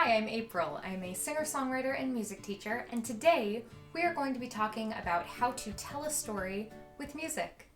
Hi, I'm April. I'm a singer-songwriter and music teacher, and today we are going to be talking about how to tell a story with music.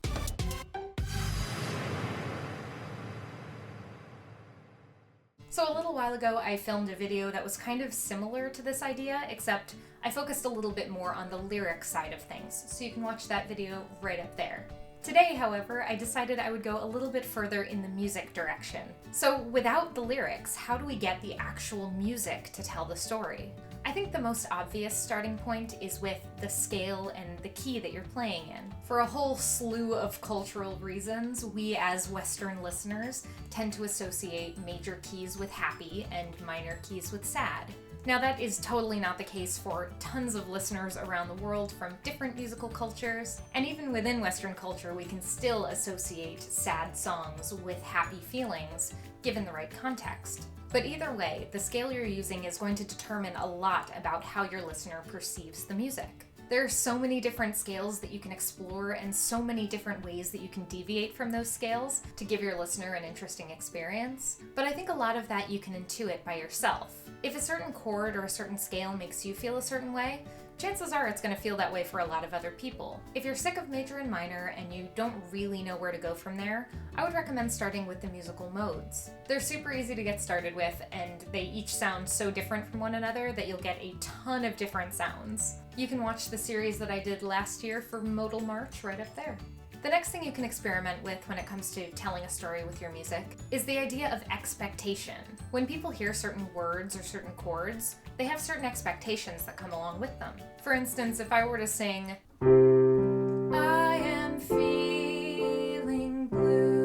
So a little while ago, I filmed a video that was kind of similar to this idea, except I focused a little bit more on the lyric side of things, so you can watch that video right up there. Today, however, I decided I would go a little bit further in the music direction. So without the lyrics, how do we get the actual music to tell the story? I think the most obvious starting point is with the scale and the key that you're playing in. For a whole slew of cultural reasons, we as Western listeners tend to associate major keys with happy and minor keys with sad. Now that is totally not the case for tons of listeners around the world from different musical cultures, and even within Western culture we can still associate sad songs with happy feelings, given the right context. But either way, the scale you're using is going to determine a lot about how your listener perceives the music. There are so many different scales that you can explore and so many different ways that you can deviate from those scales to give your listener an interesting experience, but I think a lot of that you can intuit by yourself. If a certain chord or a certain scale makes you feel a certain way, chances are it's going to feel that way for a lot of other people. If you're sick of major and minor and you don't really know where to go from there, I would recommend starting with the musical modes. They're super easy to get started with, and they each sound so different from one another that you'll get a ton of different sounds. You can watch the series that I did last year for Modal March right up there. The next thing you can experiment with when it comes to telling a story with your music is the idea of expectation. When people hear certain words or certain chords, they have certain expectations that come along with them. For instance, if I were to sing, I am feeling blue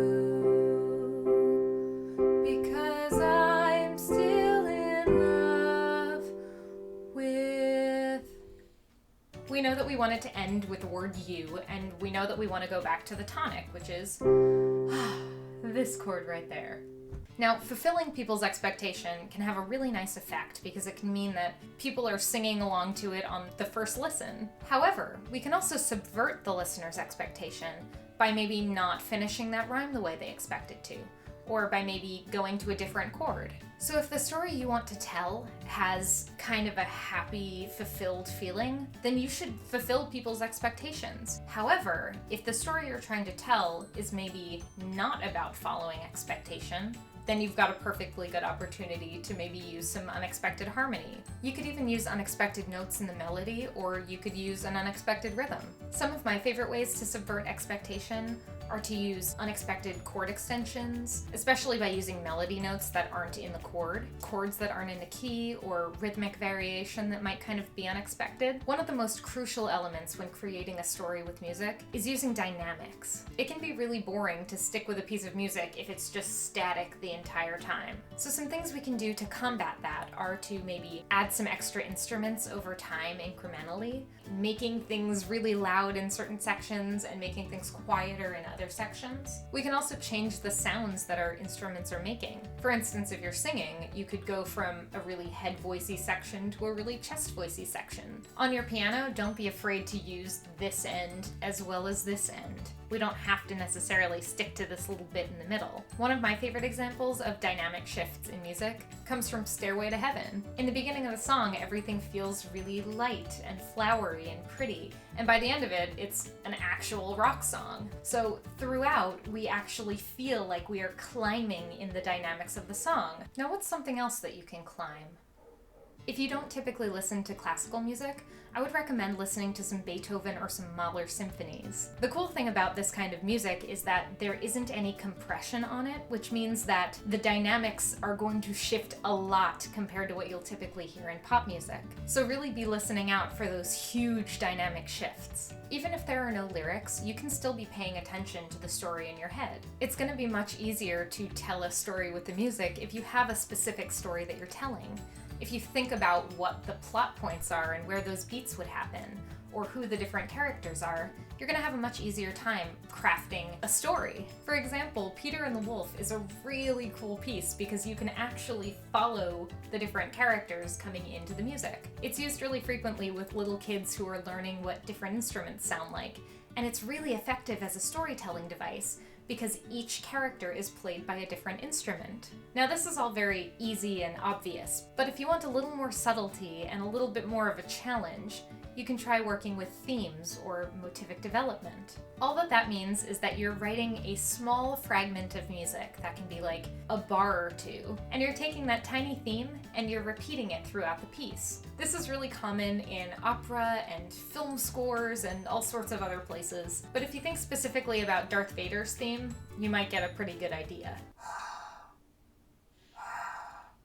because I'm still in love with... We know that we want it to end with the word you, and we know that we want to go back to the tonic, which is this chord right there. Now, fulfilling people's expectation can have a really nice effect because it can mean that people are singing along to it on the first listen. However, we can also subvert the listener's expectation by maybe not finishing that rhyme the way they expect it to, or by maybe going to a different chord. So if the story you want to tell has kind of a happy, fulfilled feeling, then you should fulfill people's expectations. However, if the story you're trying to tell is maybe not about following expectation, then you've got a perfectly good opportunity to maybe use some unexpected harmony. You could even use unexpected notes in the melody, or you could use an unexpected rhythm. Some of my favorite ways to subvert expectation are to use unexpected chord extensions, especially by using melody notes that aren't in the chord, chords that aren't in the key, or rhythmic variation that might kind of be unexpected. One of the most crucial elements when creating a story with music is using dynamics. It can be really boring to stick with a piece of music if it's just static the entire time. So some things we can do to combat that are to maybe add some extra instruments over time incrementally, making things really loud in certain sections and making things quieter in other sections. We can also change the sounds that our instruments are making. For instance, if you're singing, you could go from a really head voicey section to a really chest voicey section. On your piano, don't be afraid to use this end as well as this end. We don't have to necessarily stick to this little bit in the middle. One of my favorite examples of dynamic shifts in music comes from Stairway to Heaven. In the beginning of the song, everything feels really light and flowery and pretty, and by the end of it, it's an actual rock song. So throughout, we actually feel like we are climbing in the dynamics of the song. Now, what's something else that you can climb? If you don't typically listen to classical music, I would recommend listening to some Beethoven or some Mahler symphonies. The cool thing about this kind of music is that there isn't any compression on it, which means that the dynamics are going to shift a lot compared to what you'll typically hear in pop music. So really be listening out for those huge dynamic shifts. Even if there are no lyrics, you can still be paying attention to the story in your head. It's going to be much easier to tell a story with the music if you have a specific story that you're telling. If you think about what the plot points are and where those beats would happen, or who the different characters are, you're going to have a much easier time crafting a story. For example, Peter and the Wolf is a really cool piece because you can actually follow the different characters coming into the music. It's used really frequently with little kids who are learning what different instruments sound like, and it's really effective as a storytelling device because each character is played by a different instrument. Now this is all very easy and obvious, but if you want a little more subtlety and a little bit more of a challenge, you can try working with themes or motivic development. All that means is that you're writing a small fragment of music that can be like a bar or two, and you're taking that tiny theme and you're repeating it throughout the piece. This is really common in opera and film scores and all sorts of other places, but if you think specifically about Darth Vader's theme, you might get a pretty good idea.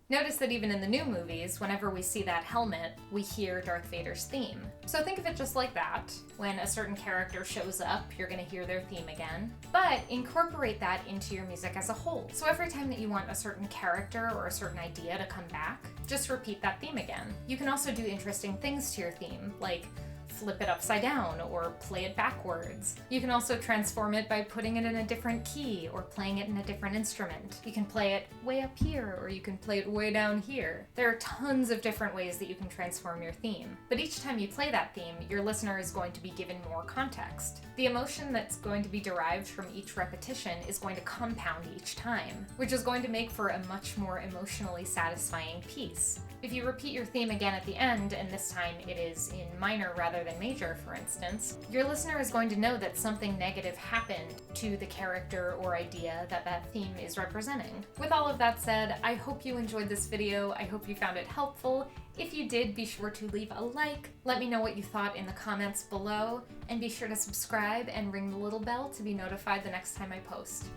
Notice that even in the new movies, whenever we see that helmet, we hear Darth Vader's theme. So think of it just like that. When a certain character shows up, you're gonna hear their theme again. But incorporate that into your music as a whole. So every time that you want a certain character or a certain idea to come back, just repeat that theme again. You can also do interesting things to your theme, like flip it upside down or play it backwards. You can also transform it by putting it in a different key or playing it in a different instrument. You can play it way up here or you can play it way down here. There are tons of different ways that you can transform your theme, but each time you play that theme, your listener is going to be given more context. The emotion that's going to be derived from each repetition is going to compound each time, which is going to make for a much more emotionally satisfying piece. If you repeat your theme again at the end, and this time it is in minor rather than major, for instance, your listener is going to know that something negative happened to the character or idea that that theme is representing. With all of that said, I hope you enjoyed this video. I hope you found it helpful. If you did, be sure to leave a like, let me know what you thought in the comments below, and be sure to subscribe and ring the little bell to be notified the next time I post.